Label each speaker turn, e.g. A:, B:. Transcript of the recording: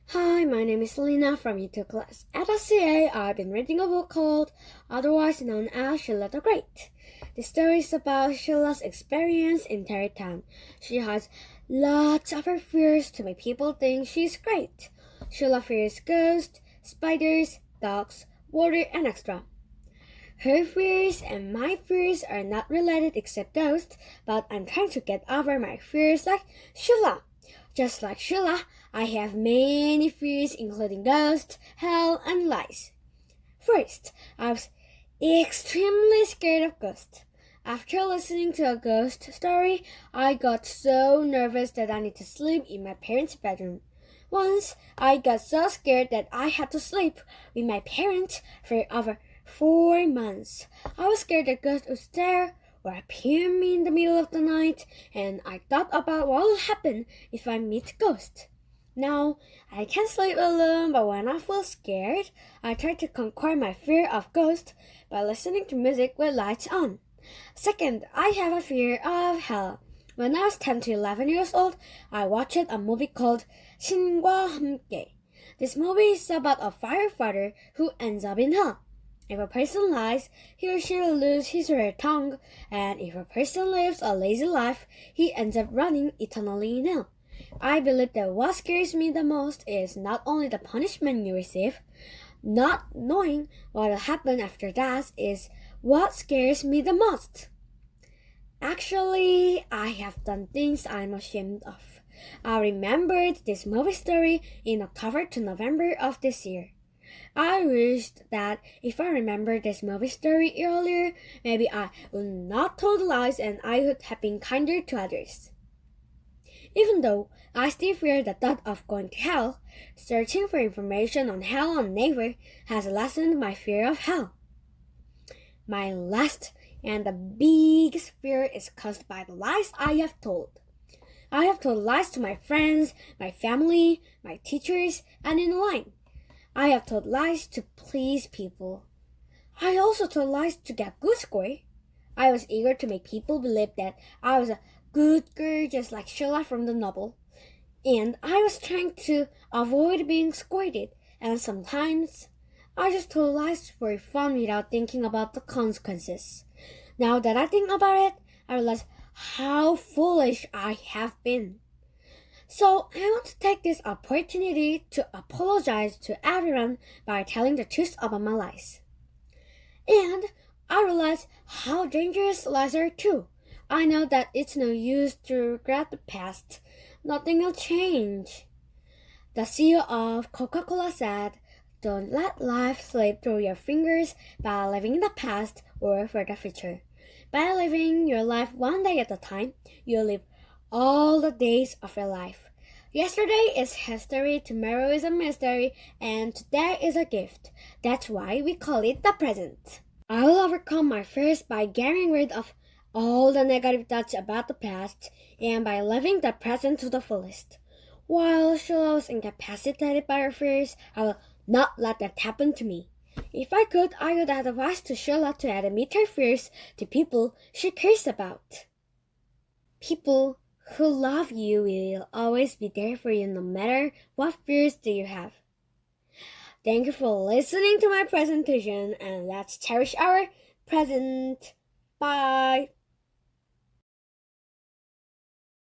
A: Hi, my name is Lena from YouTube class. At SCA, I've been reading a book called otherwise known as Sheila the Great. The story is about Sheila's experience in Terry Town. She has lots of her fears to make people think she's great. Sheila fears ghosts, spiders, dogs, water, and extra. Her fears and my fears are not related except ghosts, but I'm trying to get over my fears like Sheila. Just like Sheila, I have many fears including ghosts, hell, and lies. First, I was extremely scared of ghosts. After listening to a ghost story, I got so nervous that I need to sleep in my parents' bedroom. Once, I got so scared that I had to sleep with my parents for over 4 months. I was scared that ghosts would stare or appear me in the middle of the night, and I thought about what will happen if I meet ghosts. Now, I can sleep alone, but when I feel scared, I try to conquer my fear of ghosts by listening to music with lights on. Second, I have a fear of hell. When I was 10 to 11 years old, I watched a movie called 신과 함께. This movie is about a firefighter who ends up in hell. If a person lies, he or she will lose his or her tongue, and if a person lives a lazy life, he ends up running eternally in hell. I believe that what scares me the most is not only the punishment you receive, not knowing what will happen after that is what scares me the most. Actually, I have done things I'm ashamed of. I remembered this movie story in October to November of this year. I wished that if I remembered this movie story earlier, maybe I would not told lies and I would have been kinder to others. Even though I still fear the thought of going to hell, searching for information on hell on Naver has lessened my fear of hell. My last and the biggest fear is caused by the lies I have told. I have told lies to my friends, my family, my teachers, and in line. I have told lies to please people. I also told lies to get good score. I was eager to make people believe that I was a good girl just like Sheila from the novel. And I was trying to avoid being scolded, and sometimes I just told lies for fun without thinking about the consequences. Now that I think about it, I realize how foolish I have been. So I want to take this opportunity to apologize to everyone by telling the truth about my lies. And I realize how dangerous lies are too. I know that it's no use to regret the past. Nothing will change. The CEO of Coca-Cola said, "Don't let life slip through your fingers by living in the past or for the future. By living your life one day at a time, you live all the days of your life. Yesterday is history, tomorrow is a mystery, and today is a gift. That's why we call it the present." I will overcome my fears by getting rid of all the negative thoughts about the past and by living the present to the fullest. While Sheila was incapacitated by her fears, I will not let that happen to me. If I could, I would advise to Sheila to admit her fears to people she cares about. People who love you will always be there for you no matter what fears do you have. Thank you for listening to my presentation, and let's cherish our present. Bye.